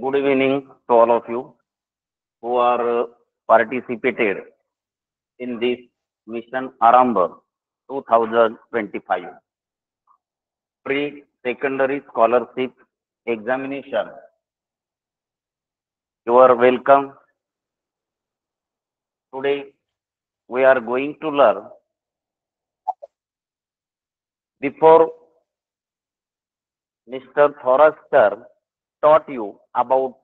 Good evening to all of you who are participated in this Mission Arambha 2025 pre-secondary scholarship examination. You are welcome. Today we are going to learn before Mr. Forrester taught you about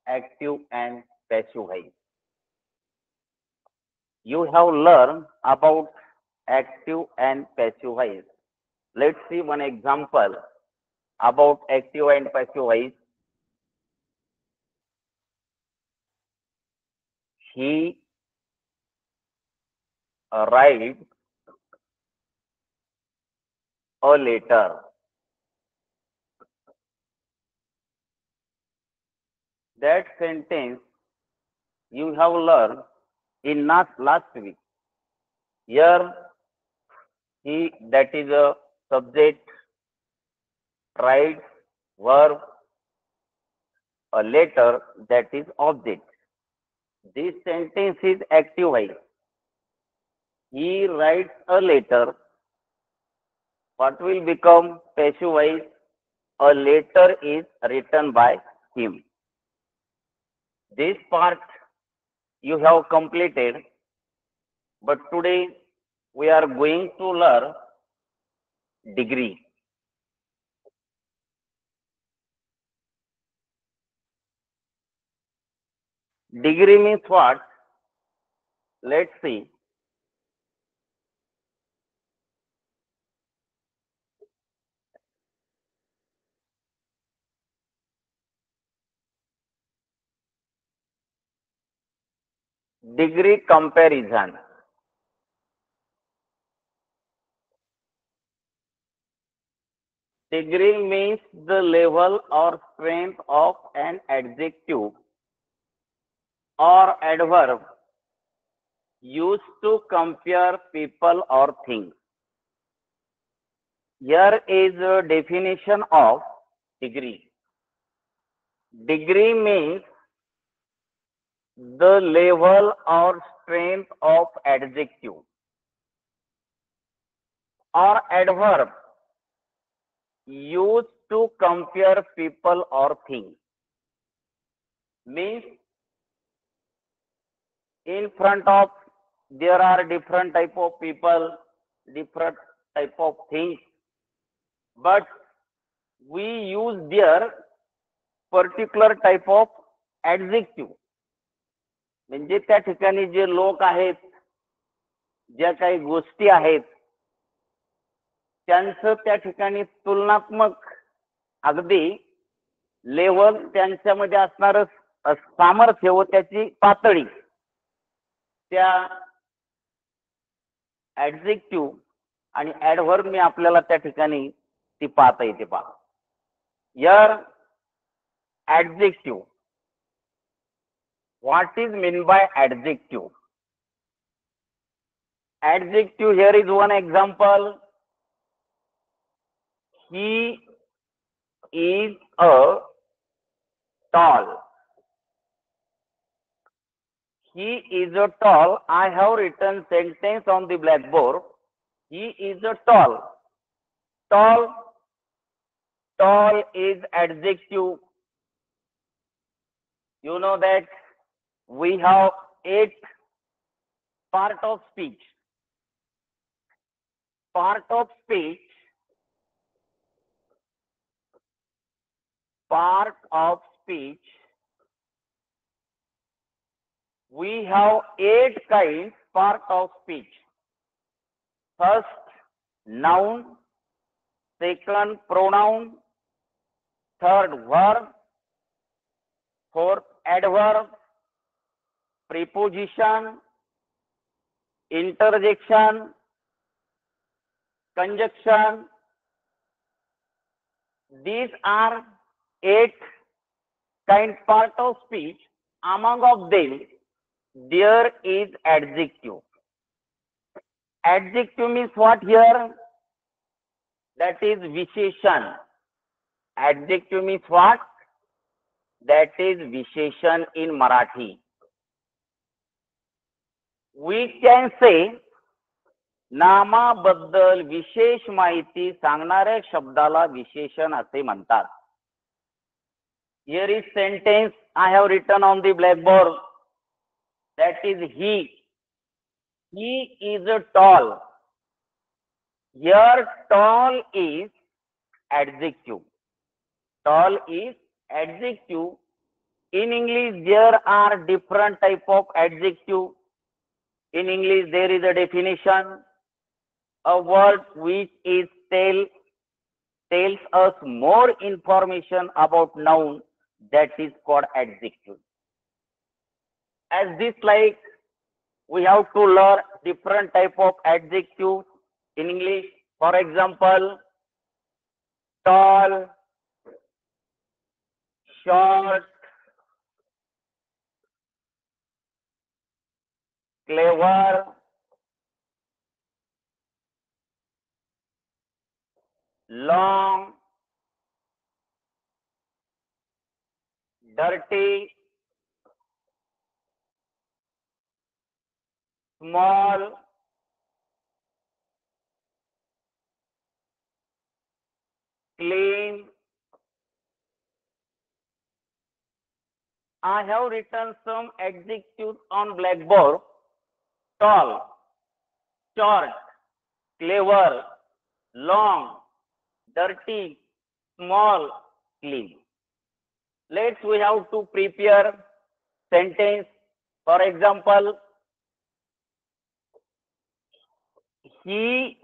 active and passive voice. You have learned about active and passive voice. Let's see one example about active and passive voice. He writes a letter. That sentence you have learned in last week. Here, he, that is a subject, writes verb, a letter, that is object. This sentence is active voice. He writes a letter. What will become passive voice? A letter is written by him. This part you have completed, but today we are going to learn degree. Degree means what? Let's see. Degree comparison. Degree means the level or strength of an adjective or adverb used to compare people or things. Here is a definition of degree. Degree means the level or strength of adjective or adverb used to compare people or things. Means in front of there are different type of people, different type of things, but we use their particular type of adjective. म्हणजे त्या ठिकाणी जे लोक आहेत, ज्या काही गोष्टी आहेत, त्यांचं त्या ठिकाणी तुलनात्मक अगदी लेवल त्यांच्यामध्ये असणार सामर्थ्य व त्याची पातळी त्या ऍडजेक्टिव्ह आणि ऍडव्हर्ब मी आपल्याला त्या ठिकाणी ती पाहता येते पहा. यार adjective, what is meant by adjective? Adjective, here is one example. He is a tall. He is a tall. I have written sentence on the blackboard. He is a tall. Tall. Tall is adjective. You know that we have 8 part of speech. Part of speech. Part of speech. We have 8 kinds part of speech. First, noun. Second, pronoun. Third, verb. Fourth, adverb. Preposition. Interjection. Conjunction. These are 8 kind part of speech. Among of them, there is adjective. Adjective means what here? That is visheshan. Adjective means what? that is Visheshan in Marathi. We can say नामाबद्दल विशेष माहिती सांगणाऱ्या शब्दाला विशेषण असे म्हणतात. Here is sentence I have written on the blackboard. That is he. He is a tall. Here tall is adjective. Tall is adjective. In English there are different type of adjective. In English there is a definition. A word which is tells us more information about noun, that is called adjective. As this slide, we have to learn different type of adjectives in English. For example, tall, short, clever, long, dirty, small, clean. I have written some adjectives on blackboard. Tall, short, clever, long, dirty, small, clean. Let's we have to prepare sentence. For example, he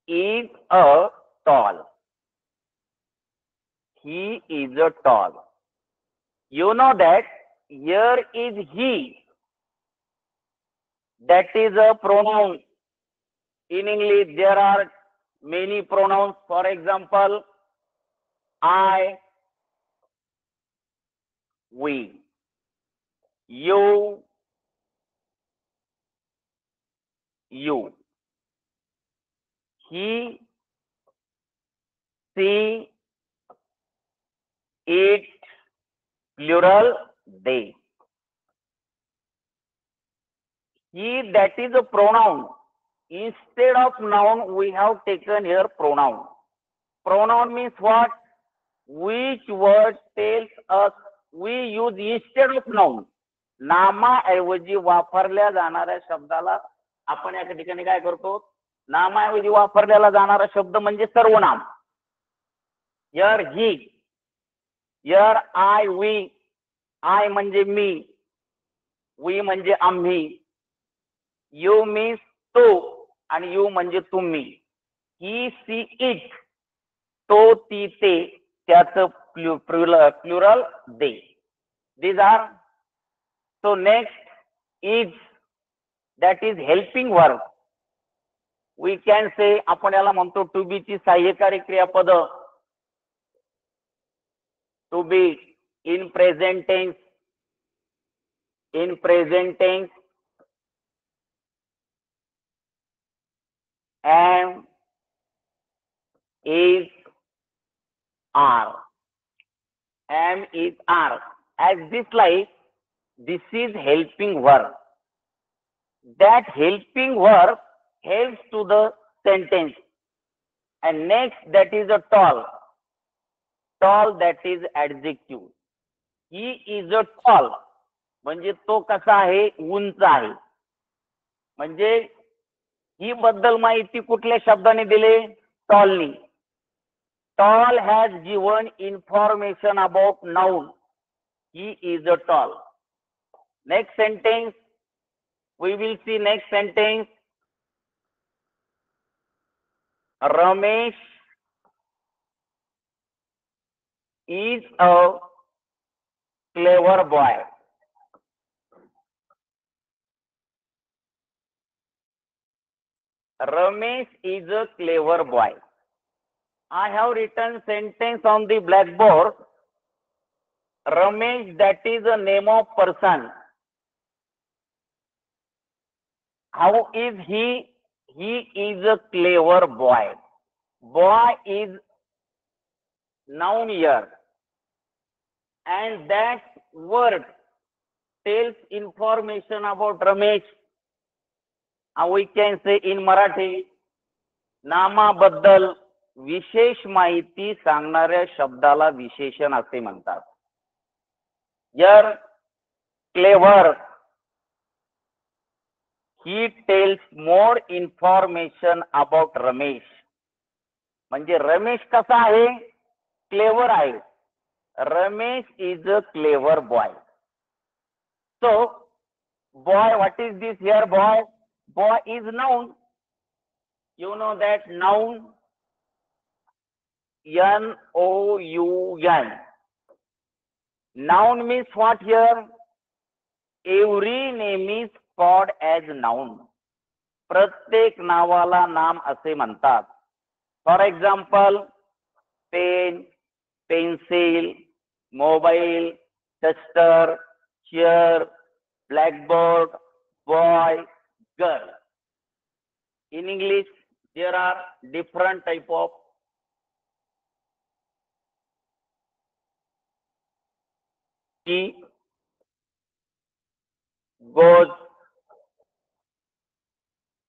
is a tall. He is a tall. You know that here is he. That is a pronoun. In English there are many pronouns. For example, I, we, you, you, he, she, it, plural, they. He, that is a pronoun. Instead of noun, we have taken here pronoun. Pronoun means what? Which word tells us we use instead of noun. नामाऐवजी वापरल्या जाणाऱ्या शब्दाला आपण या ठिकाणी काय करतो? नामाऐवजी वापरलेला जाणारा शब्द म्हणजे सर्वनाम. Here he, here I, we. I म्हणजे मी, we म्हणजे आम्ही, you means तो आणि you म्हणजे तुम्ही. He, she, it. तो, ती, ते, त्याचं plural they. These are. So next is, that is helping verb. We can say आपण याला म्हणतो to be ची सहाय्यकारी क्रियापद. To be in present tense. In present tense, am, is, are. Am, is, are. As this like, this is helping verb. That helping verb helps to the sentence. And next, that is a tall. Tall, that is adjective. He is a tall. म्हणजे तो कसा आहे? उंच आहे. म्हणजे ही बद्दल माहिती कुठल्या शब्दाने दिले? टॉलनी. Tall has given information about noun. He is a tall. Next sentence, we will see next sentence. Ramesh is a clever boy. Ramesh is a clever boy. I have written sentence on the blackboard. Ramesh, that is a name of person. How is he? He is a clever boy. Boy is noun here. and that word tells information about Ramesh. We can say in Marathi, नामाबद्दल विशेष माहिती सांगणाऱ्या शब्दाला विशेषण असे म्हणतात. Here, clever, he tells more information about Ramesh. म्हणजे रमेश कसा आहे? Clever आहे. Ramesh is a clever boy. So, boy, what is this here, boy? Boy is noun. You know that noun, N-O-U-N. Noun means what here? Every name is called as noun. प्रत्येक नावाला नाम असे म्हणतात. For example, pen, pencil, mobile, duster, chair, blackboard, boy, girl. In English, there are different type of he goes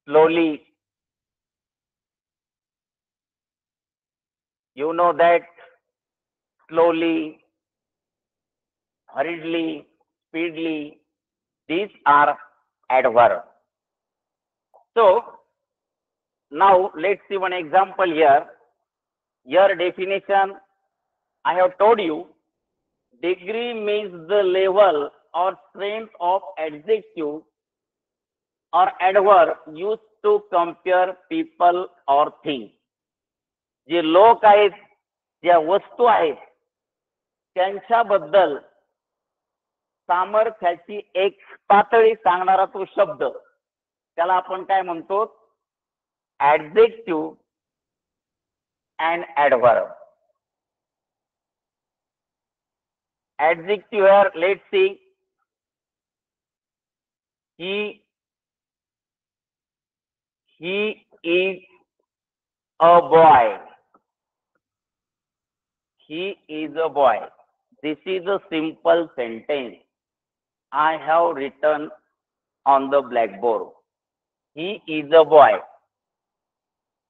slowly. You know that slowly, hurriedly, speedily, these are adverbs. So, now let's see one example here. Your definition, I have told you, degree means the level or strength of adjective or adverb used to compare people or things. जे लोक आहेत, ज्या वस्तू आहेत, त्यांच्याबद्दल सामर्थ्याची एक पातळी सांगणारा तो शब्द, त्याला आपण काय म्हणतो? Adjective and adverb. Adjective here, let's see. He is a boy. He is a boy. This is a simple sentence I have written on the blackboard. He is a boy.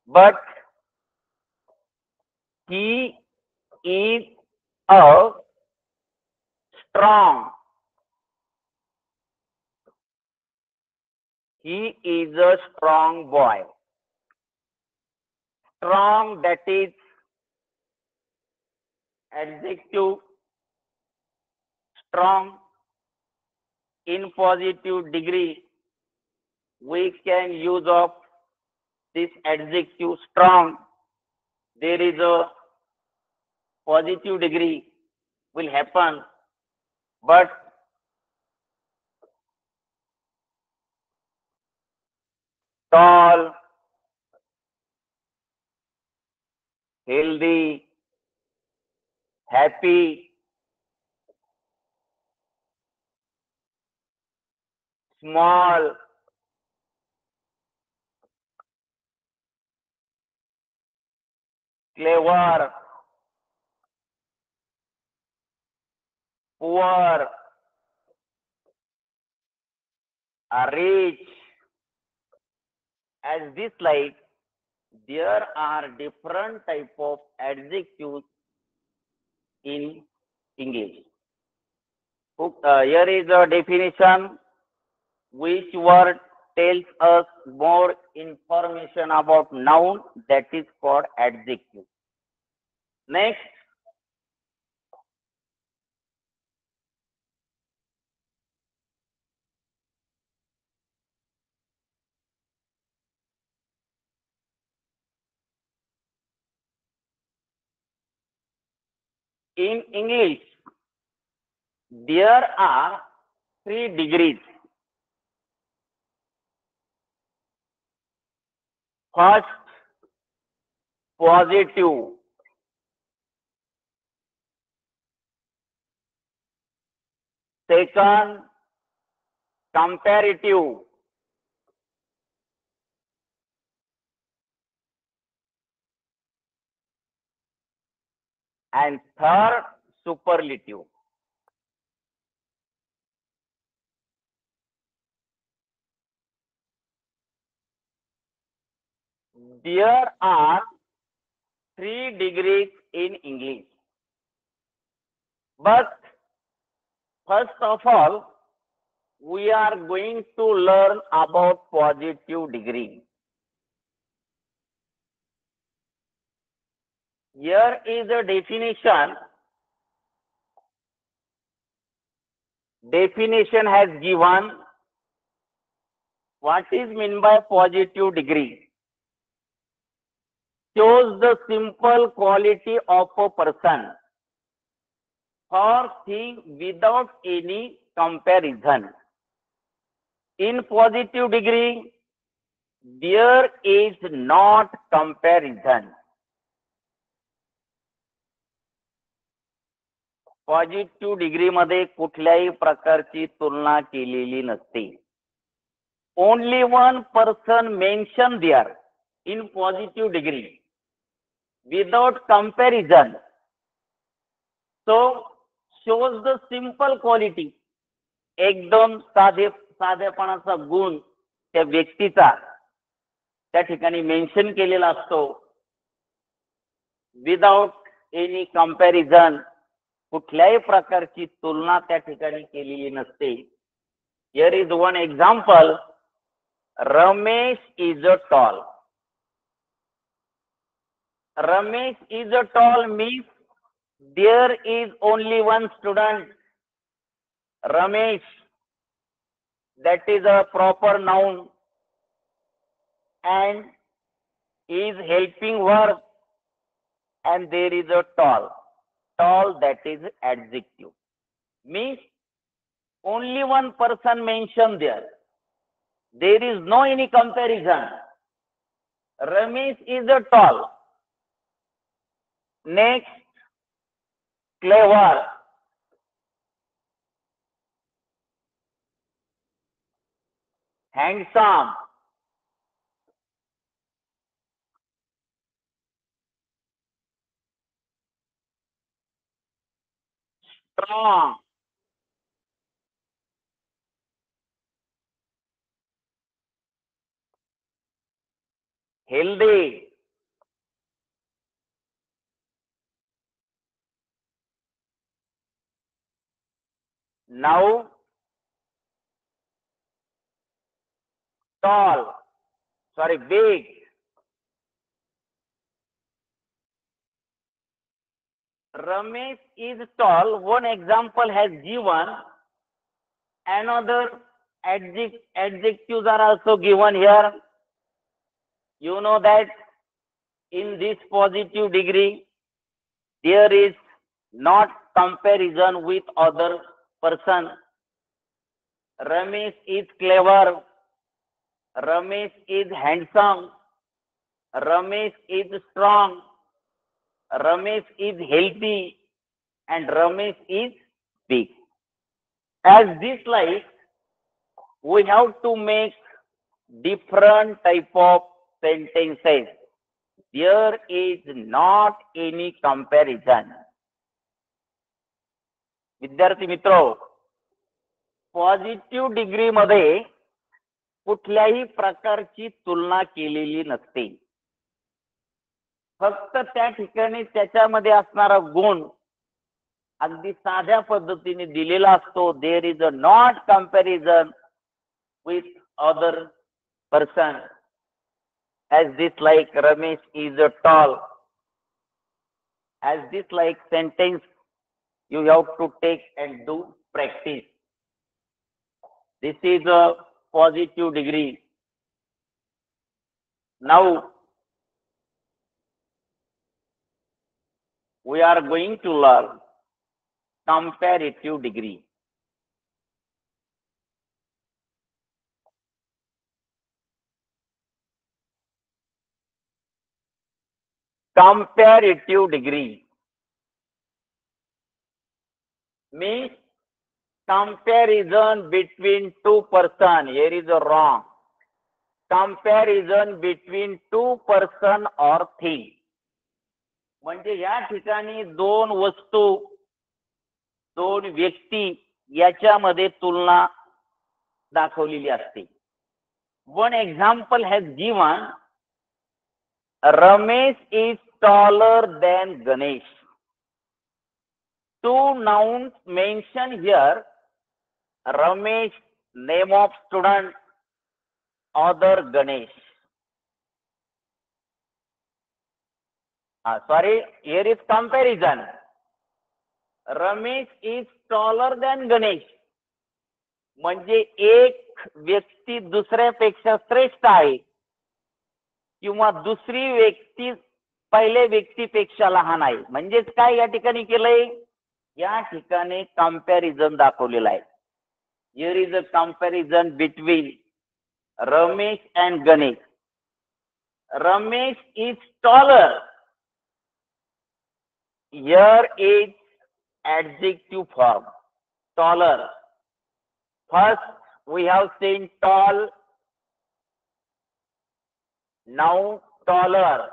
But he is a strong. He is a strong boy. Strong, that is adjective. Strong in positive degree, we can use of this adjective strong. There is a positive degree will happen, but tall, healthy, happy, small, clever, poor, rich. As this slide, there are different type of adjectives in English. Here is a definition. Which word tells us more information about noun? That is called adjective. Next, in English, there are 3 degrees. First, positive. Second, comparative. And third, superlative. there are 3 degrees in English. But first of all, we are going to learn about positive degree. Here is a definition. Definition has given what is meant by positive degree. Shows the simple quality of a person or thing without any comparison. In positive degree, there is not comparison. Positive degree मध्ये कुठल्याही प्रकारची तुलना केलेली नसते. Only one person mention there in positive degree without comparison. So shows the simple quality. एकदम साधेपणाचा गुण त्या व्यक्तीचा त्या ठिकाणी मेन्शन केलेला असतो. विदाउट एनी कंपॅरिझन, कुठल्याही प्रकारची तुलना त्या ठिकाणी केलेली नसते. Here is one example. Ramesh is a tall. Ramesh is a tall means there is only one student. Ramesh, that is a proper noun and is helping verb, and there is a tall. Tall, that is adjective. Means only one person mentioned there. There is no any comparison. Ramesh is a tall. Next, clever. Handsome. Strong. Healthy. Now, tall. Sorry, big. Ramesh is tall. One example has given. Another adjectives are also given here. You know that in this positive degree, there is not comparison with other person. Ramesh is clever. Ramesh is handsome. Ramesh is strong. Ramesh is healthy. And Ramesh is big. As this like, we have to make different type of sentences. There is not any comparison. विद्यार्थी मित्रो, positive degree मध्ये कुठल्याही प्रकारची तुलना केलेली नसते. फक्त त्या ठिकाणी त्याच्यामध्ये असणारा गुण अगदी साध्या पद्धतीने दिलेला असतो. There is a not comparison with other person. as this like Ramesh is a tall. As this like sentence you have to take and do practice. This is a positive degree. Now we are going to learn comparative degree. Comparative degree means comparison between two person. Here is a wrong. Comparison between two person or thing. म्हणजे या ठिकाणी दोन वस्तू, दोन व्यक्ती याच्यामध्ये तुलना दाखवलेली असते. One example has given. Ramesh is taller than Ganesh. Two nouns mentioned here. Ramesh, name of student, other Ganesh. Sorry, here is comparison. Ramesh is taller than Ganesh. म्हणजे एक व्यक्ती दुसऱ्यापेक्षा श्रेष्ठ आहे किंवा दुसरी व्यक्ती पहिल्या व्यक्तीपेक्षा लहान आहे. म्हणजेच काय या ठिकाणी केलंय, या ठिकाणी कंपॅरिझन दाखवलेलं आहे. Here is a comparison between Ramesh and Ganesh. Ramesh is taller. Here is adjective form, taller. First we have seen tall, now taller.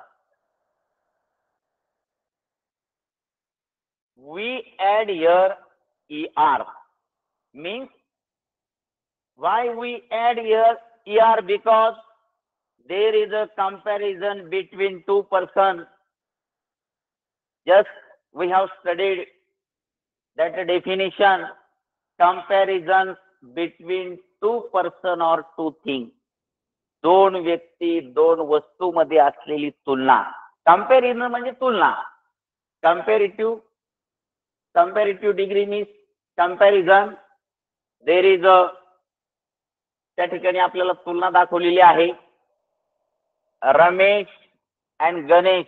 We add here er. Means why we add here er? Because there is a comparison between two persons. Just we have studied that definition, comparison between two person or two things. दोन व्यक्ती दोन वस्तू मध्ये असलेली तुलना. Comparison म्हणजे तुलना. Comparative degree means comparison. There is अ, त्या ठिकाणी आपल्याला तुलना दाखवलेली आहे. Ramesh and Ganesh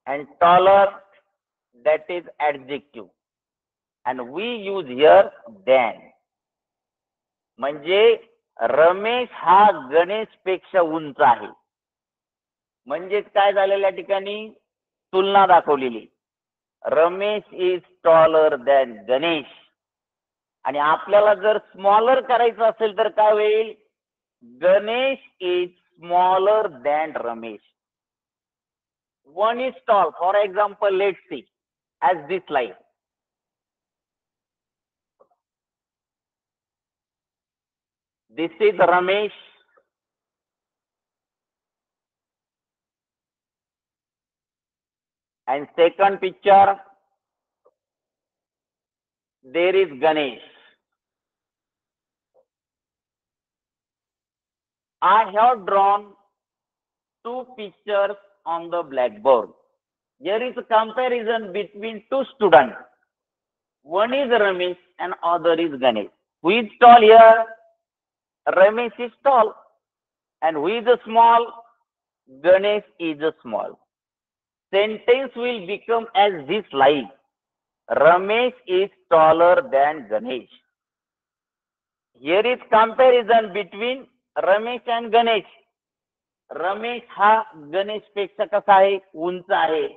and taller, that is adjective and we use here than. म्हणजे रमेश हा गणेश पेक्षा उंच आहे. म्हणजे काय झालेलं या ठिकाणी तुलना दाखवलेली. Ramesh is taller than Ganesh. आणि आपल्याला जर स्मॉलर करायचं असेल तर काय होईल, Ganesh is smaller than Ramesh. One is tall. For example, let's see as this line. This is Ramesh. And second picture, there is Ganesh. I have drawn two pictures on the blackboard. There is a comparison between two students. One is Ramesh and other is Ganesh. Who is tall here? Ramesh is tall. And who is small? Ganesh is small. Sentence will become as this line. Ramesh is taller than Ganesh. Here is comparison between Ramesh and Ganesh. Ramesh हा गणेश पेक्षा कसा आहे, उंच आहे.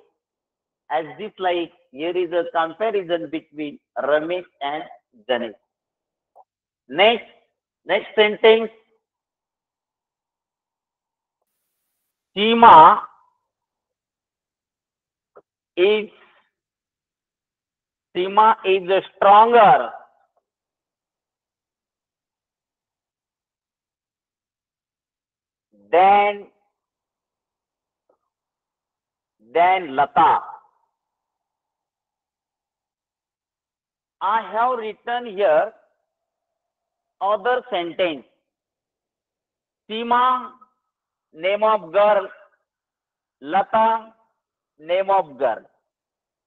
As this like, here is a comparison between Ramesh and Ganesh. Next sentence. Seema is stronger than Lata. I have written here other sentence. Seema, name of girl. Lata, name of girl.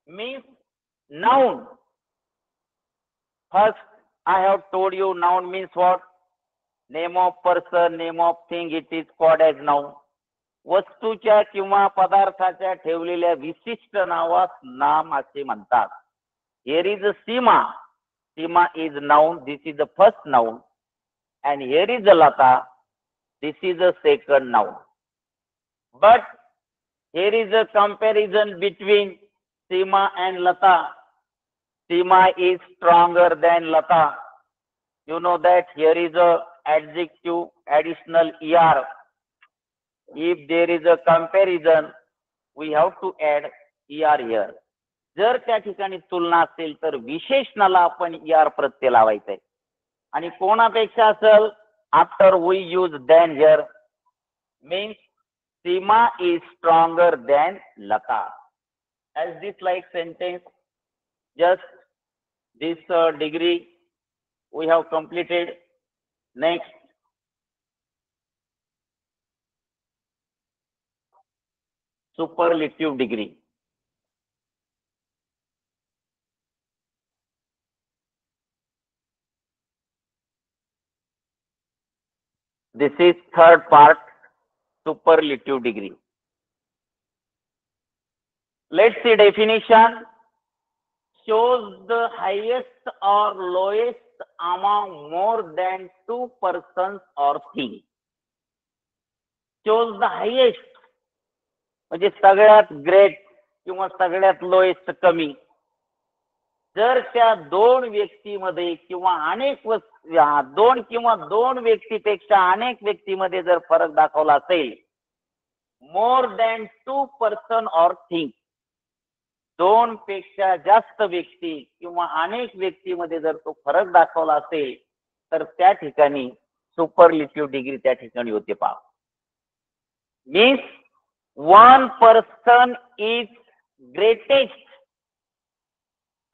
Means noun. First, I have told you noun means what? Name of person, name of thing, it is called as noun. वस्तूच्या किंवा पदार्थाच्या ठेवलेल्या विशिष्ट नावास नाम असे म्हणतात. Here is a Seema. Seema is noun. This is the first noun. And here is a Lata. This is the second noun. But here is a comparison between Seema and Lata. Seema is stronger than Lata. You know that here is a adjective additional er. If there is a comparison, we have to add er here. जर त्या ठिकाणी तुलना असेल तर विशेषणाला आपण er प्रत्यय लावायचा आहे. आणि कोणापेक्षा असेल, after we use than here. Means Seema is stronger than Lata. As this like sentence, just this degree we have completed. Next, superlative degree. This is third part, superlative degree. Let's see definition. Shows the highest or lowest among more than two persons or things. Shows the highest म्हणजे सगळ्यात great किंवा सगळ्यात lowest कमी. जर त्या दोन व्यक्तीमध्ये किंवा दोन किंवा दोन व्यक्तीपेक्षा अनेक व्यक्तीमध्ये जर फरक दाखवला असेल, more than two person or thing, दोन पेक्षा जास्त व्यक्ती किंवा अनेक व्यक्तीमध्ये जर तो फरक दाखवला असेल तर त्या ठिकाणी सुपरलेटिव्ह डिग्री त्या ठिकाणी होते. पहा, means one person is greatest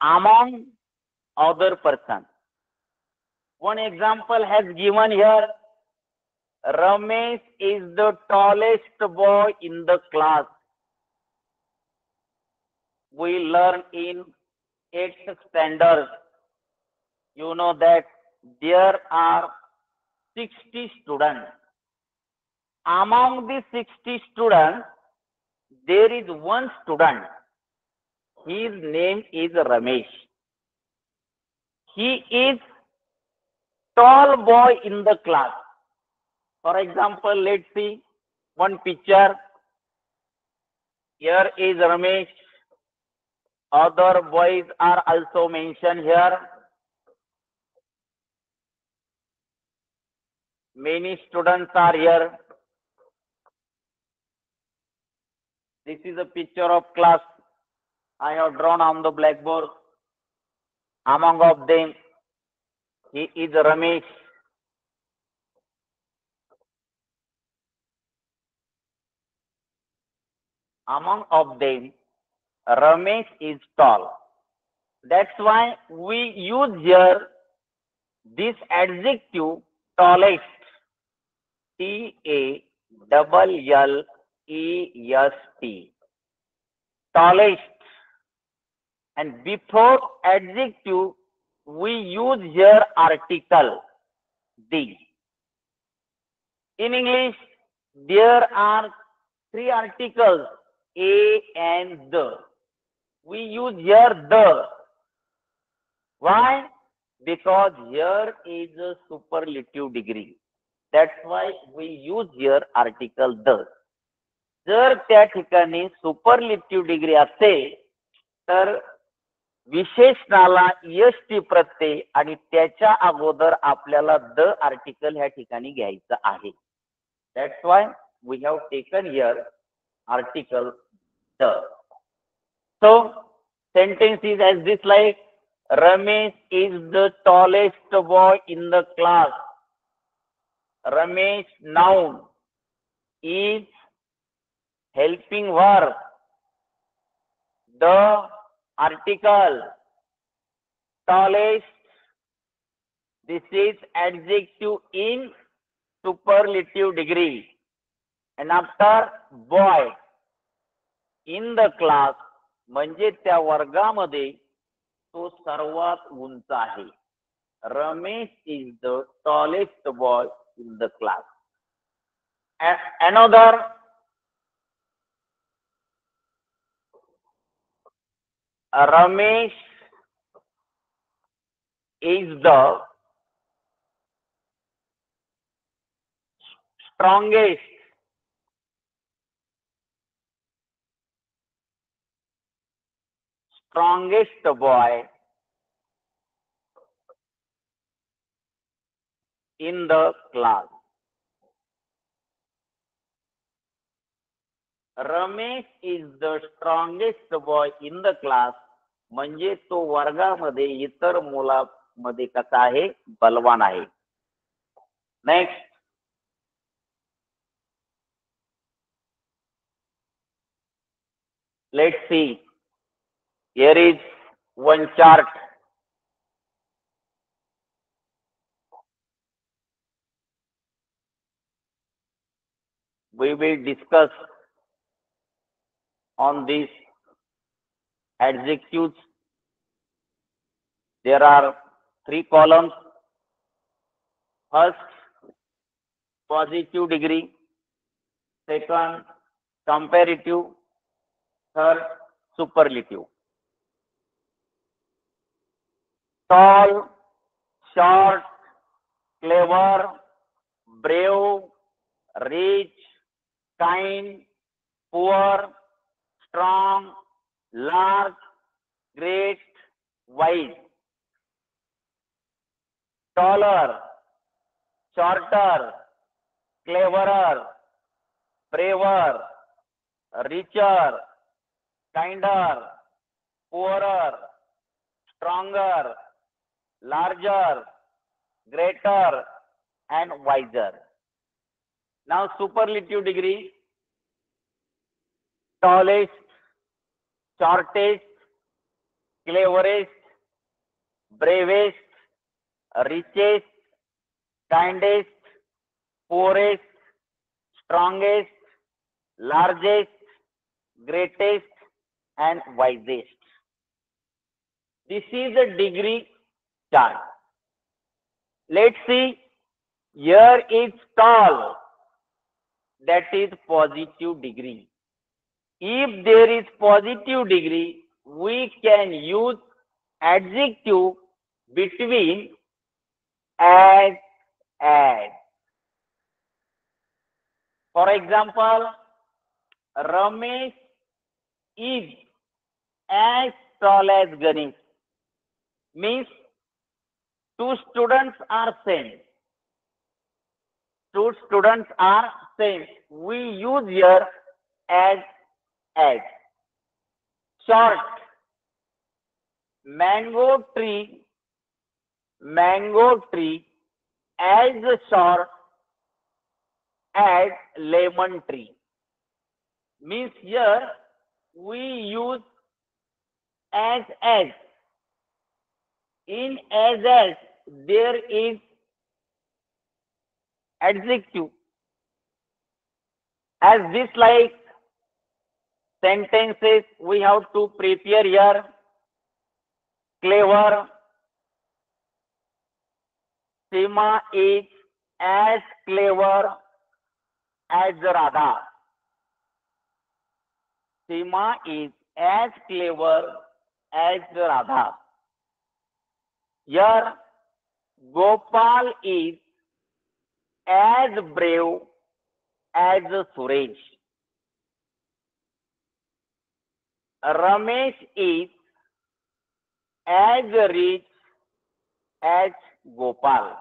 among other person. One example has given here. Ramesh is the tallest boy in the class. We learn in 8th standard. You know that there are 60 students. Among the 60 students, there is one student. His name is Ramesh. He is tall boy in the class. For example, let's see one picture. Here is Ramesh. Other boys are also mentioned here. Many students are here. This is a picture of class I have drawn on the blackboard. Among of them, he is Ramesh. Among of them, Ramesh is tall. That's why we use here this adjective tallest. Tallest. Tallest. And before adjective, we use here article the. In English, there are three articles, a and the. We use here the. Why? Because here is a superlative degree. That's why we use here article the. जर त्या ठिकाणी superlative degree असेल तर विशेषणाला T प्रत्यय आणि त्याच्या अगोदर आपल्याला the article ह्या ठिकाणी घ्यायचं आहे. That's why we have taken here article the. So sentence is as this like Ramesh is the tallest boy in the class. Ramesh noun is helping verb. The article tallest, this is adjective in superlative degree, and after boy in the class म्हणजे त्या वर्गामध्ये तो सर्वात उंच आहे. Ramesh is the tallest boy in the class. Another Ramesh is the strongest boy in the class. Ramesh is the strongest boy in the class म्हणजे तो वर्गामध्ये इतर मुलांमध्ये कसा आहे, बलवान आहे. Next Let's see. Here is one chart. We will discuss on these adjectives. There are three columns. First, positive degree. Second, comparative. Third, superlative. Tall, short, clever, brave, rich, kind, poor, strong, large, great, wise. Taller, shorter, cleverer, braver, richer, kinder, poorer, stronger, larger, greater, and wiser. Now superlative degree: tallest, shortest, cleverest, bravest, richest, kindest, poorest, strongest, largest, greatest, and wisest. This is a degree chart. Let's see. Here is tall. That is positive degree. If there is positive degree, we can use adjective between as. For example, Ramesh is as tall as Ganesh. Means two students are same. Two students are same. We use here as. Short. Mango tree as short as lemon tree. Means here we use as. In as there is adjective. As this like sentences we have to prepare here. Clever. Seema is as clever as Radha. Seema is as clever as Radha. Here Gopal is as brave as Suresh. Ramesh is as rich as Gopal.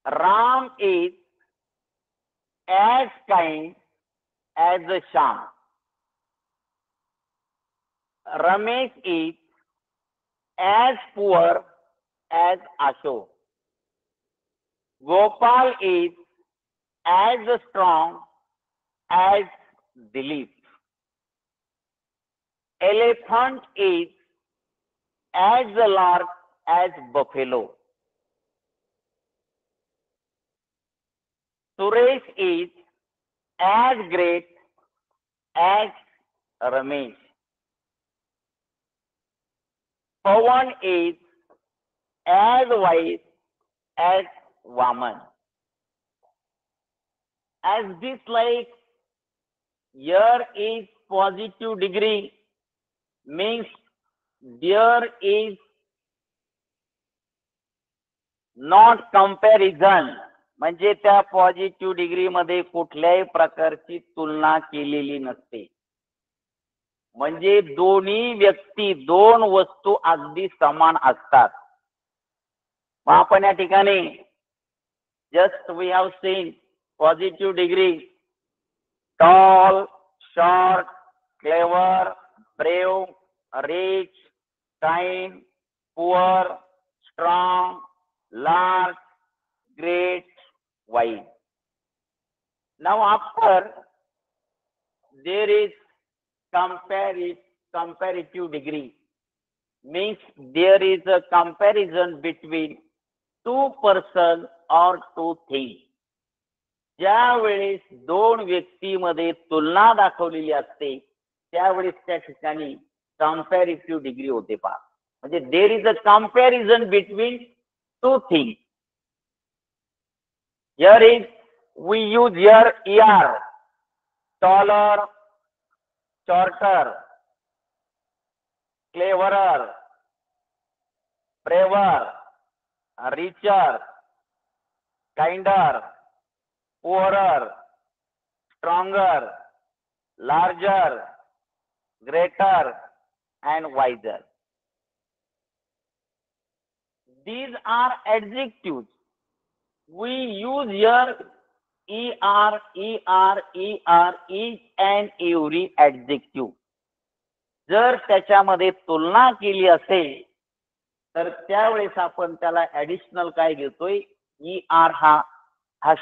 Ram is as kind as Sham. Ramesh is as poor as Ashok. Gopal is as strong as Dilip. Elephant is as large as buffalo. Suresh is as great as Ramesh. Pawan is as wise as Vaman. As this like here is positive degree means there is not comparison. म्हणजे त्या positive degree मध्ये कुठल्याही प्रकारची तुलना केलेली नसते. म्हणजे दोन्ही व्यक्ती दोन वस्तू अगदी समान असतात. मग आपण या ठिकाणी just we have seen positive degree tall, short, clever, brave, rich, kind, poor, strong, large, great, wise. Now after there is comparative degree, means there is a comparison between two person or two things. ज्या वेळेस दोन व्यक्तीमध्ये तुलना दाखवलेली असते त्यावेळेस त्या ठिकाणी कंपॅरेटिव्ह डिग्री होते पहा. म्हणजे there is a comparison between two thing. Here is we use here ER, taller, shorter, cleverer, braver, richer, kinder, poorer, stronger, larger, greater, and wiser. These are adjectives. We use here ER, each and every adjective. जर त्याच्यामध्ये तुलना केली असेल तर त्यावेळेस आपण त्याला additional काय घेतोय, ER हा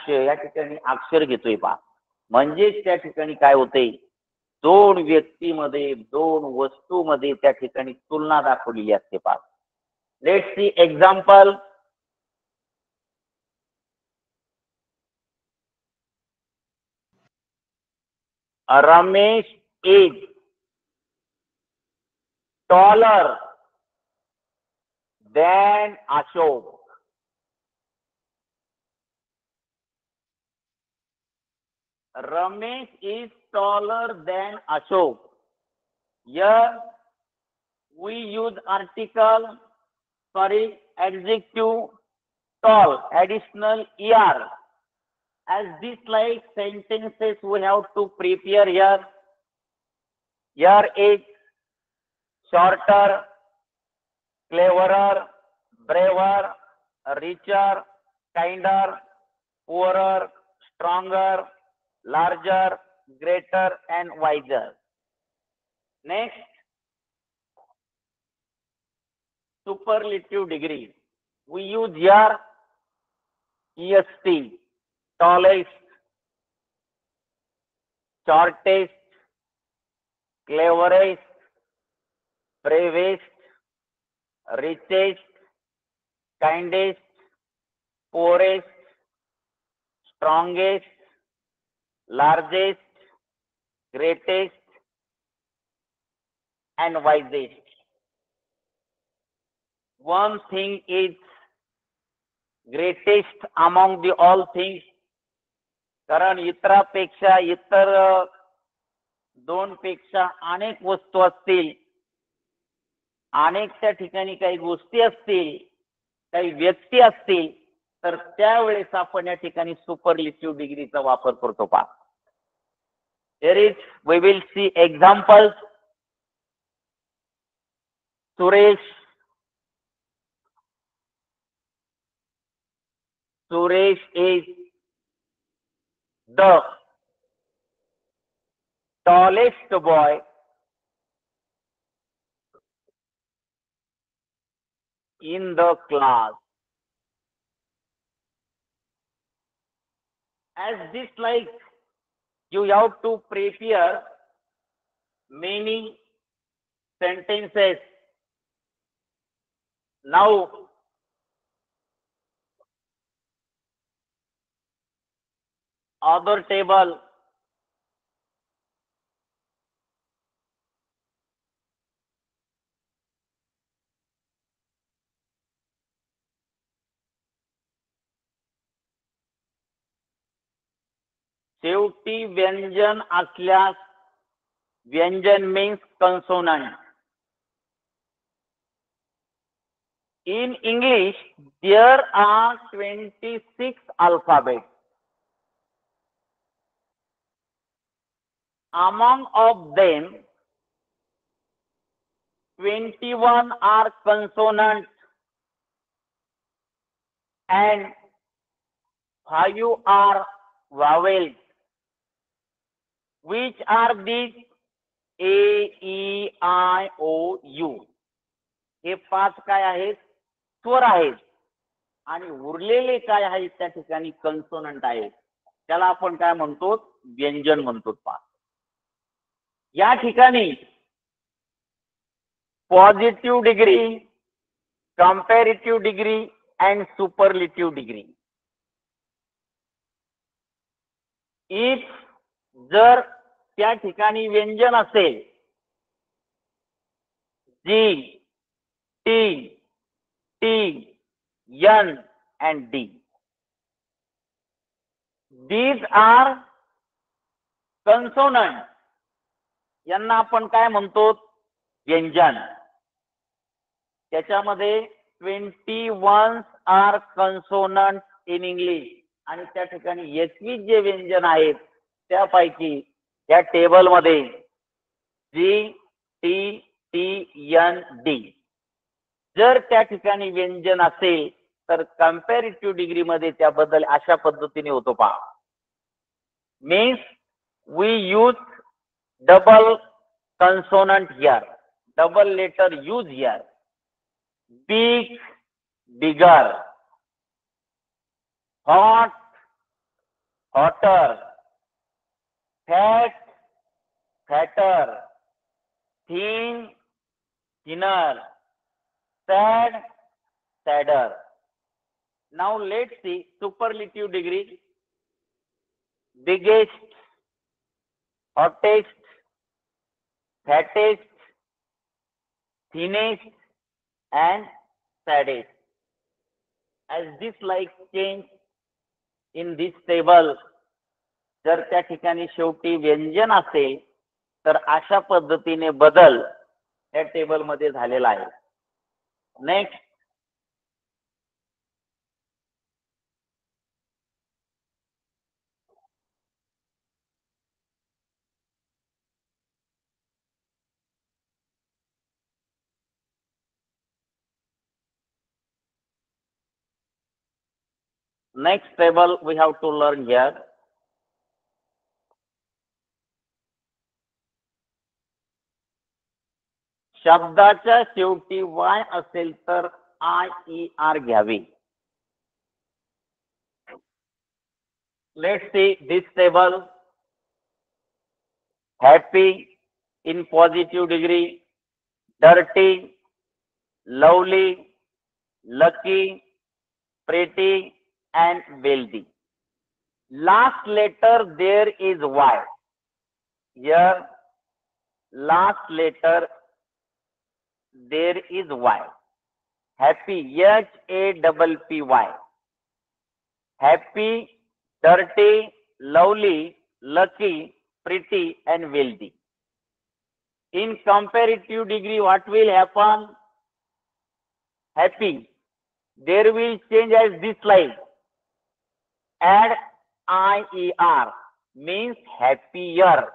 या ठिकाणी अक्षर घेतोय पहा. म्हणजे त्या ठिकाणी काय होते, दोन व्यक्तीमध्ये दोन वस्तूमध्ये त्या ठिकाणी तुलना दाखवलेली असते पहा. Let's see example. Ramesh is taller than Ashok. Ramesh is taller than Ashok. Here we use adjective tall, additional ER. As this like sentences we have to prepare here. Here is shorter, cleverer, braver, richer, kinder, poorer, stronger, larger, greater, and wiser. Next, superlative degree. We use here EST, tallest, shortest, cleverest, bravest, richest, kindest, poorest, strongest, largest, greatest, and wisest. One thing is greatest among the all things. कारण इतरापेक्षा इतर दोन पेक्षा अनेक वस्तू असतील, अनेक त्या ठिकाणी काही गोष्टी असतील, काही व्यक्ती असतील, तर त्यावेळेस आपण या ठिकाणी सुपरलेटिव्ह डिग्रीचा वापर करतो पहा. Here is we will see examples. Suresh is the tallest boy in the class. As this like you have to prepare many sentences. Now other table. शेवटी व्यंजन असल्यास, व्यंजन means consonant. In English, there are 26 alphabets. Among of them, 21 are consonants and 5 are vowels. Which are these? A, E, I, O, U. हे 5 काय आहेत? स्वर आहेत. आणि उरलेले काय आहेत त्या ठिकाणी कन्सोनंट आहेत. त्याला आपण काय म्हणतो? व्यंजन म्हणतो पहा. या ठिकाणी positive degree, comparative degree and superlative degree. If जर त्या ठिकाणी व्यंजन असेल G, T, T, N and D, these are consonant. यांना आपण काय म्हणतो? व्यंजन. त्याच्यामध्ये 21 आर कन्सोनंट इन इंग्लिश आणि त्या ठिकाणी 21 जे व्यंजन आहेत त्यापैकी त्या टेबलमध्ये जी, टी, टी, एन, डी जर त्या ठिकाणी व्यंजन असेल तर कंपॅरेटिव्ह डिग्री मध्ये त्याबद्दल अशा पद्धतीने होतो पहा. Means we use double consonant here, double letter use here. Big, bigger. Hot, hotter. Fat, fatter. Thin, thinner. Sad, sadder. Now let's see superlative degree. Biggest, hottest, fattest, thinnest and saddest. As this like change in this table, जर त्या ठिकाणी शेवटी व्यंजन असेल तर अशा पद्धतीने बदल या टेबल मध्ये झालेला आहे. Next, next table we have to learn here. शब्दाच्या शेवटी वाय असेल तर आय ई आर घ्यावी. Let's see this table. Happy in positive degree, dirty, lovely, lucky, pretty and wealthy. Last letter there is Y. Here last letter there is Y. Happy, HAPPY. Happy, dirty, lovely, lucky, pretty and wealthy. In comparative degree what will happen? Happy, there will change as this slide. Add IER means happier.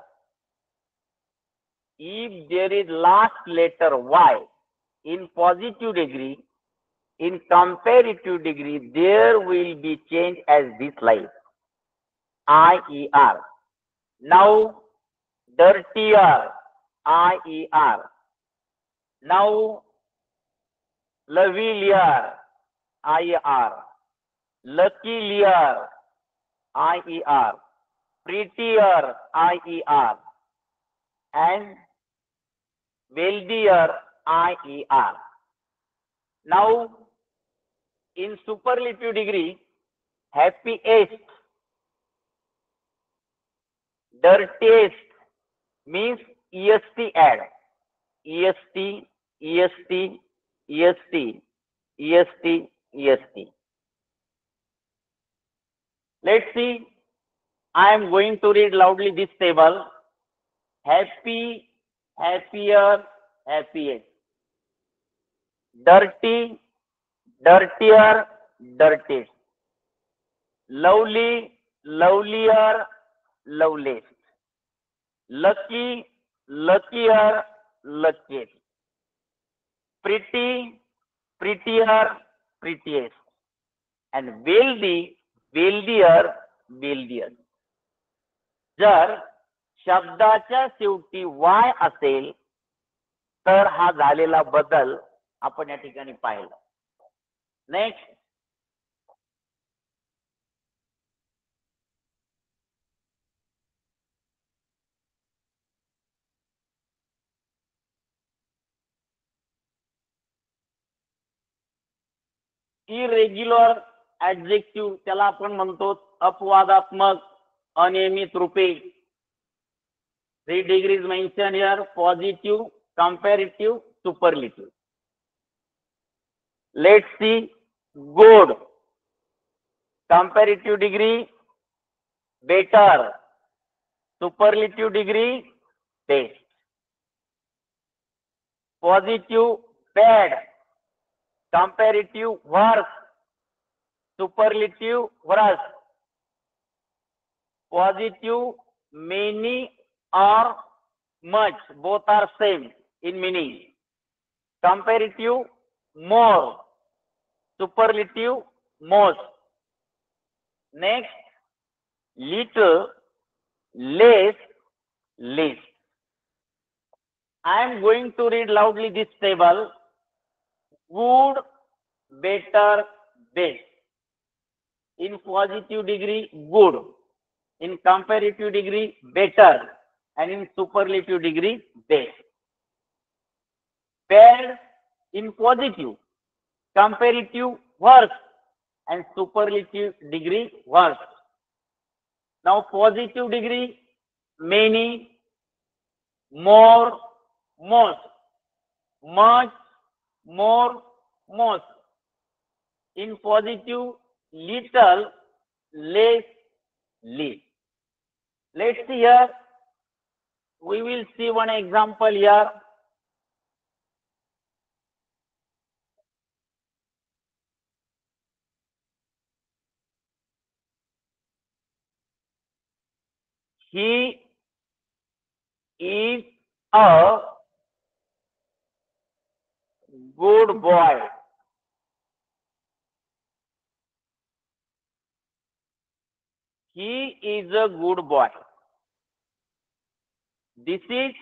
If there is last letter Y in positive degree, in comparative degree there will be change as this slide. IER. Now dirtier, IER. Now lovelier, IER. Luckier, IER. Prettier, IER. And wealthier, IER. Now in superlative degree, happiest, dirtiest means EST add. EST, EST, EST, EST, EST. Let's see. I am going to read loudly this table. Happy, happier, happiest. Dirty, dirtier, dirtiest. Lovely, lovelier, loveliest. Lucky, luckier, luckiest. Pretty, prettier, prettiest. And wealthy, wealthier, wealthiest. जर शब्दाच्या शेवटी वाय असेल तर हा झालेला बदल आपण या ठिकाणी पाहिला. नेक्स्ट, इरेग्युलर ऍडजेक्टिव्ह त्याला आपण म्हणतो अपवादात्मक अनियमित रूपे. 3 degrees mentioned here: positive, comparative, superlative. Let's see. Good. Comparative degree better. Superlative degree best. Positive bad. Comparative worse. Superlative worse. Positive many or much, both are same in meaning. Comparative more. Superlative most. Next, little, less, least. I am going to read loudly this table. Good, better, best. In positive degree, good. In comparative degree, better. And in superlative degree, best. Bad in positive, comparative worse, and superlative degree worse. Now positive degree, many, more, most, much, more, most. In positive, little, less, least. Let's see here. We will see one example here. He is a good boy. He is a good boy. This is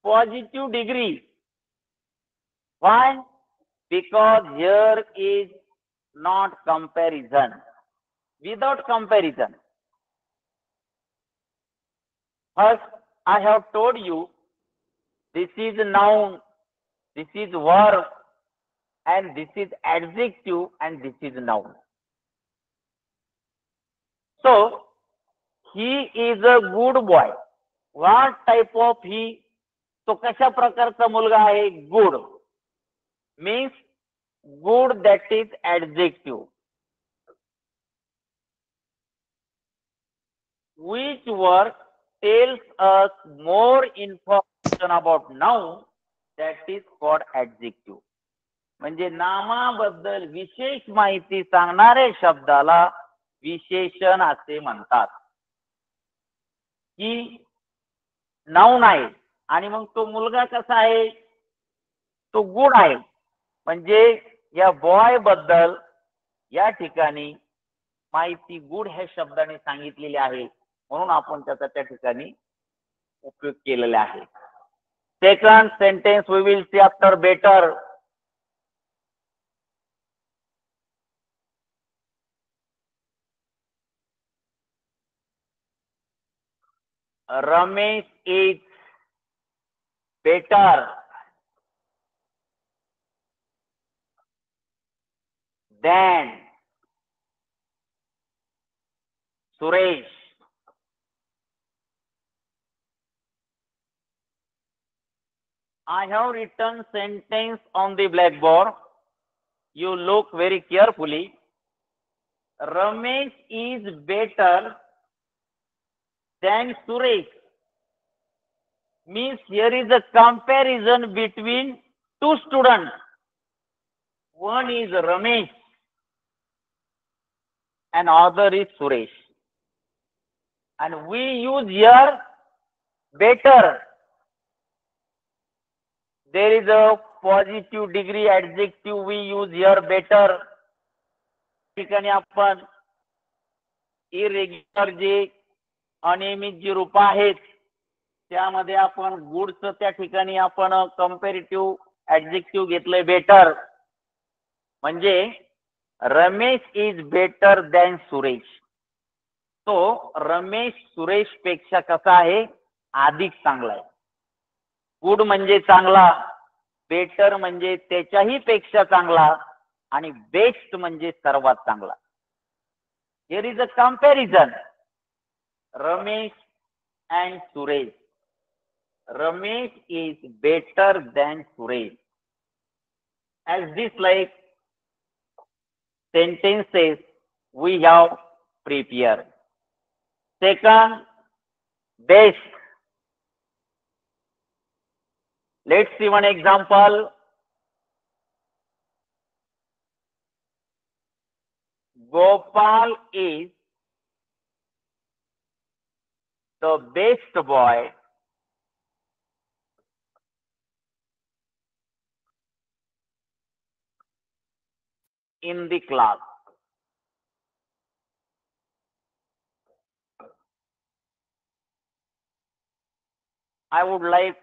positive degree. Why? Because here is not comparison. Without comparison. First, I have told you this is noun, this is verb, and this is adjective, and this is noun. So, he is a good boy. What type of he? तो कशा प्रकारचा मुलगा आहे? Good. Means good, that is adjective. Which word tells us more information about noun, that is called adjective. म्हणजे नामाबद्दल विशेष माहिती सांगणाऱ्या शब्दाला विशेषण असे म्हणतात. की नाउन आहे आणि मग तो मुलगा कसा आहे? तो गुड आहे. म्हणजे या बॉय बद्दल या ठिकाणी माहिती गुड ह्या शब्दाने सांगितलेली आहे, म्हणून आपण त्याचा त्या ठिकाणी उपयोग केलेला आहे. Second sentence we will see after better. Ramesh is better than Suresh. I have written sentence on the blackboard. You look very carefully. Ramesh is better than Suresh. Means here is a comparison between two students. One is Ramesh and other is Suresh. And we use here better. There is a positive degree adjective we use here better. ठिकाणी आपण irregular जे अनियमित जी रूप आहेत त्यामध्ये आपण गुडचं त्या ठिकाणी आपण कंपॅरेटिव्ह ऍडजेक्टिव्ह घेतलंय बेटर. म्हणजे Ramesh is better than Suresh. तो रमेश सुरेश पेक्षा कसा आहे? अधिक चांगला आहे. गुड म्हणजे चांगला, बेटर म्हणजे त्याच्याही पेक्षा चांगला, आणि बेस्ट म्हणजे सर्वात चांगला. Here is a comparison. Ramesh and Suresh. Ramesh is better than Suresh. As this like sentences we have prepared. Second, best. Let's see one example. Gopal is the best boy in the class. I would like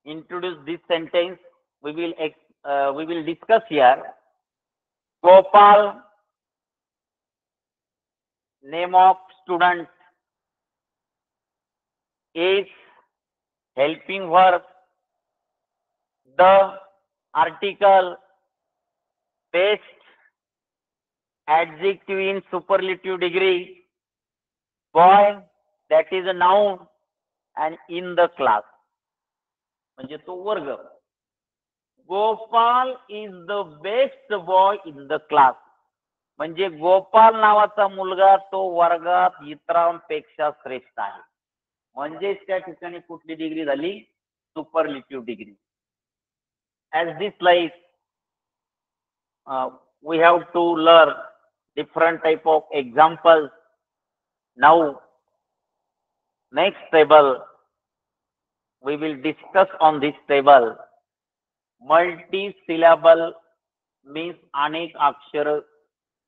introduce this sentence. We will discuss here. Gopal, name of student, is helping verb, the article, best, adjective in superlative degree, boy, that is a noun, and in the class म्हणजे तो वर्ग. Gopal is the best boy in the class म्हणजे गोपाल नावाचा मुलगा तो वर्गात इतरांपेक्षा श्रेष्ठ आहे. म्हणजेच त्या ठिकाणी कुठली डिग्री झाली? Superlative degree. As this like we have to learn different type of examples. Now next table we will discuss on this table. Multi-syllable means अनेक अक्षर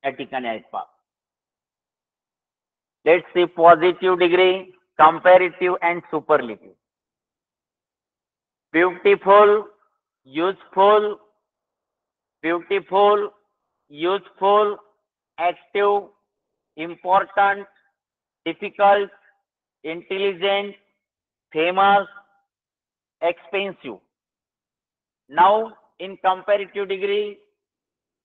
या ठिकाणी आहेत पहा. Let's see positive degree, comparative and superlative. Beautiful, useful, beautiful, useful, active, important, difficult, intelligent, famous, expensive. Now in comparative degree,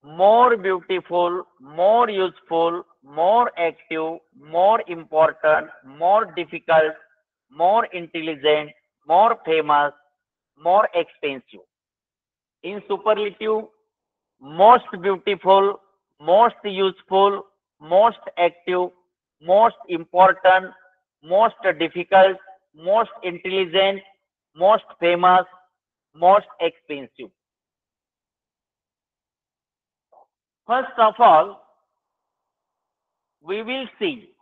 more beautiful, more useful, more active, more important, more difficult, more intelligent, more famous, more expensive. In superlative, most beautiful, most useful, most active, most important, most difficult, most intelligent, most famous, most expensive. First of all, we will see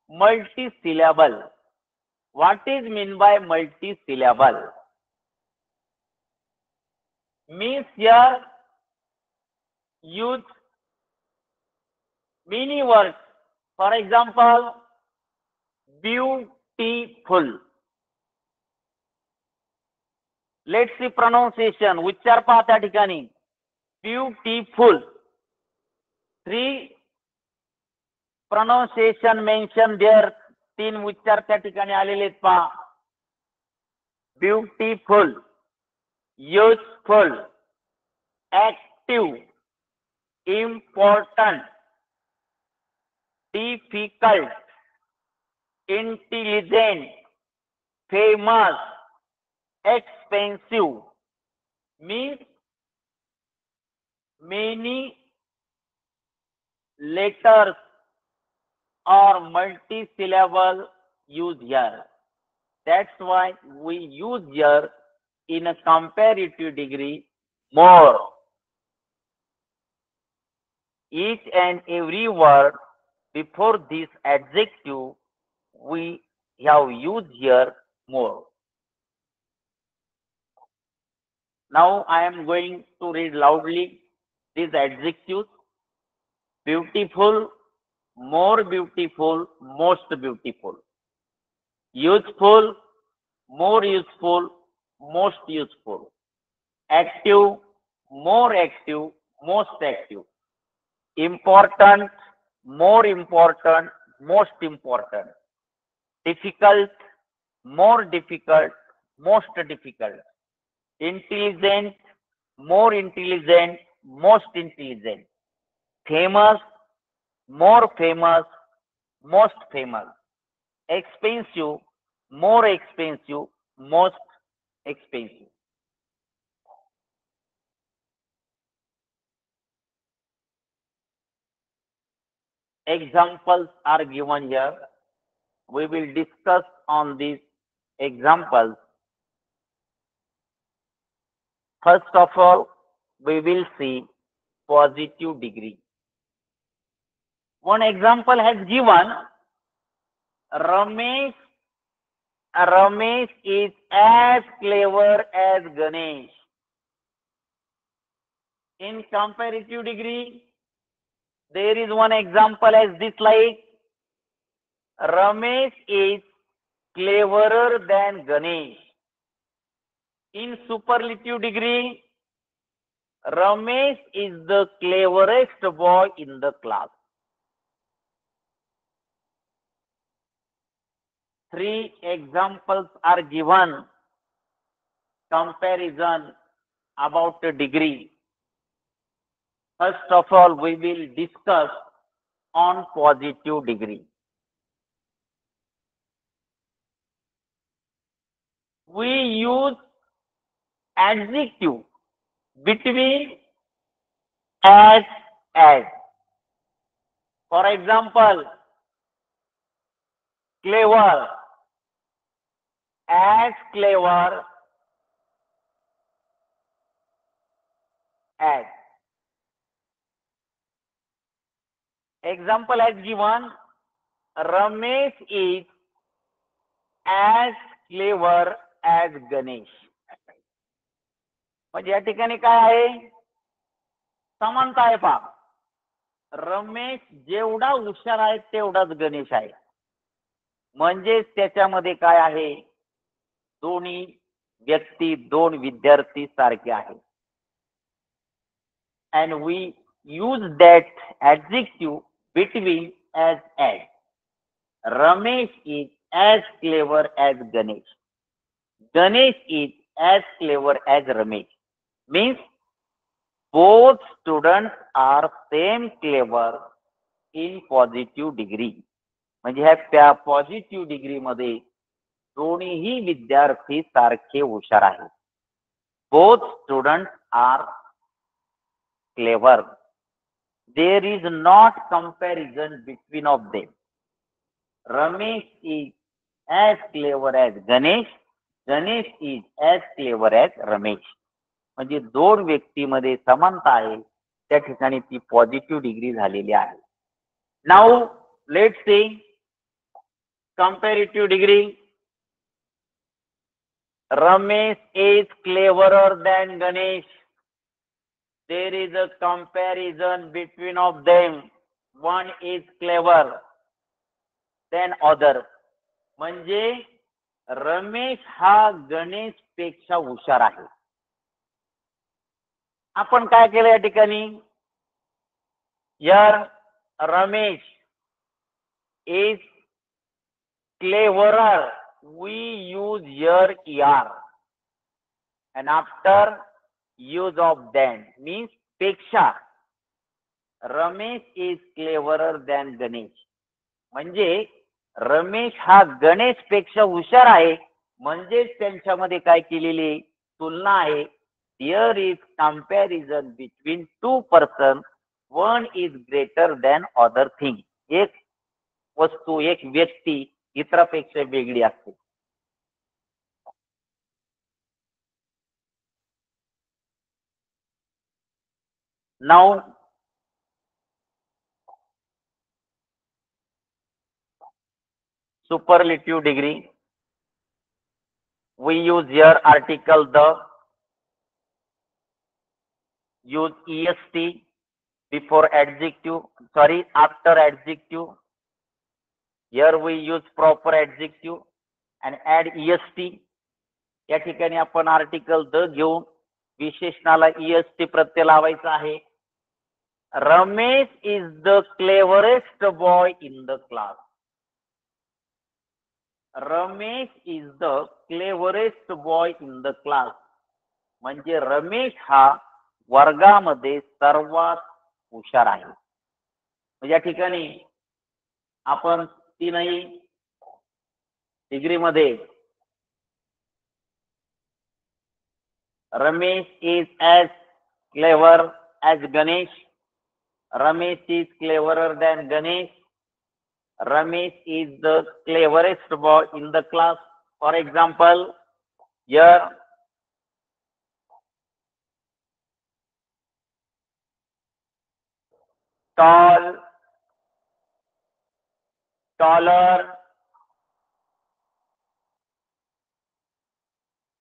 multi-syllable. What is meant by multi-syllable? Means here use many words. For example, beautiful. Let's see pronunciation. उच्चार पहा त्या ठिकाणी. Beautiful. 3 pronunciation mention there. 3 उच्चार त्या ठिकाणी आलेले आहेत पहा. Beautiful, useful, active, important, difficult, intelligent, famous, expensive. Means many letters or multi-syllable used here. That's why we use here in a comparative degree more. Each and every word before this adjective we have used here more. Now I am going to read loudly these adjectives. Beautiful, more beautiful, most beautiful. Useful, more useful, most useful. Active, more active, most active. Important, more important, most important. Difficult, more difficult, most difficult. Intelligent, more intelligent, most intelligent. Famous, more famous, most famous. Expensive, more expensive, most expensive. Examples are given here. We will discuss on these examples. First of all, we will see positive degree. One example has given Ramesh. Ramesh is as clever as Ganesh. In comparative degree, there is one example as this like Ramesh is cleverer than Ganesh. In superlative degree, Ramesh is the cleverest boy in the class. Three examples are given. Comparison about the degree. First of all, we will discuss on positive degree. We use adjective between as. For example, clever, as clever as. Example as given, Ramesh is as clever as Ganesh. म्हणजे या ठिकाणी काय आहे, समानता आहे पहा. रमेश जेवढा हुशार आहे तेवढाच गणेश आहे. म्हणजे त्याच्यामध्ये काय आहे, दोन्ही व्यक्ती दोन विद्यार्थी सारखे आहेत. And we use that adjective between as. Ramesh is as clever as Ganesh. Ganesh is as clever as Ramesh. Means both students are same clever in positive degree. म्हणजे ह्या पॉझिटिव्ह डिग्री मध्ये दोन्हीही विद्यार्थी सारखे हुशार आहेत. Both students are clever. There is not comparison between of them. Ramesh is as clever as Ganesh. Ganesh is as clever as Ramesh. म्हणजे दोन व्यक्तीमध्ये समानता आहे, त्या ठिकाणी ती पॉझिटिव्ह डिग्री झालेली आहे. Now let's see comparative degree. Ramesh is cleverer than Ganesh. There is a comparison between of them. One is clever than other. म्हणजे रमेश हा गणेश पेक्षा हुशार आहे. आपण काय केलं या ठिकाणी, यार Ramesh is cleverer, we use your er, and after use of than means पेक्षा. Ramesh is cleverer than Ganesh. म्हणजे रमेश हा गणेश पेक्षा हुशार आहे, म्हणजेच त्यांच्यामध्ये काय केलेली तुलना आहे. Here is comparison between two person. One is greater than other thing. एक वस्तू, एक व्यक्ती इतरापेक्षा वेगळी असते. Now superlative degree. We use here article the, use est before adjective, sorry after adjective. Here we use proper adjective and add est. या ठिकाणी आपण article the घेऊन विशेषणाला est प्रत्यय लावायचा आहे. Ramesh is the cleverest boy in the class. Ramesh is the cleverest boy in the class. म्हणजे रमेश हा वर्गामध्ये सर्वात हुशार आहे. म्हणजे या ठिकाणी आपण तीनही डिग्रीमध्ये Ramesh is as clever as Ganesh. Ramesh is cleverer than Ganesh. Ramesh is the cleverest boy in the class. For example, here tall, taller,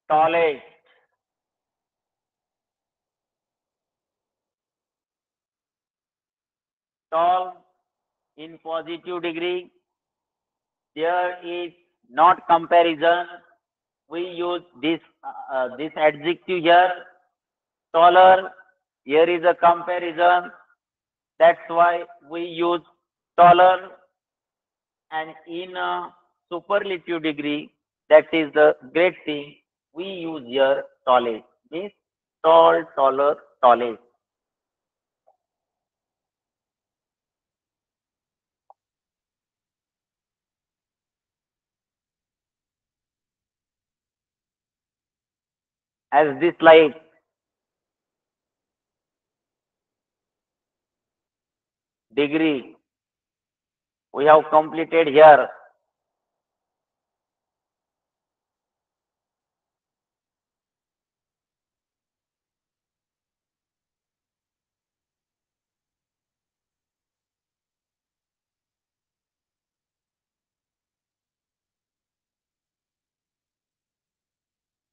tallest. Tall in positive degree. There is not comparison. We use this adjective here. Taller. Here is a comparison. That's why we use taller. And in a superlative degree, that is the great thing, we use here tallest. Means tall, taller, tallest. As this slide degree we have completed here.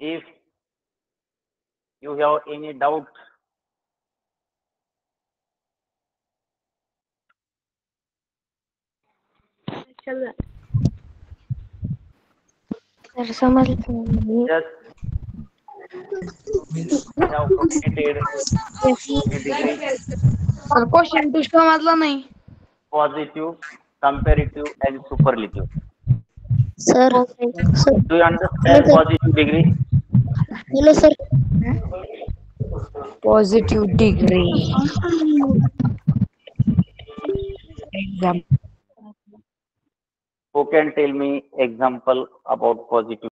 If you have any doubt, sir समजलं नाही. just we have completed a degree sir question two समजला नाही. positive, comparative, and superlative. Sir sir Do you understand Hello, sir. positive degree? Hello sir positive degree exam Who can tell me example about positive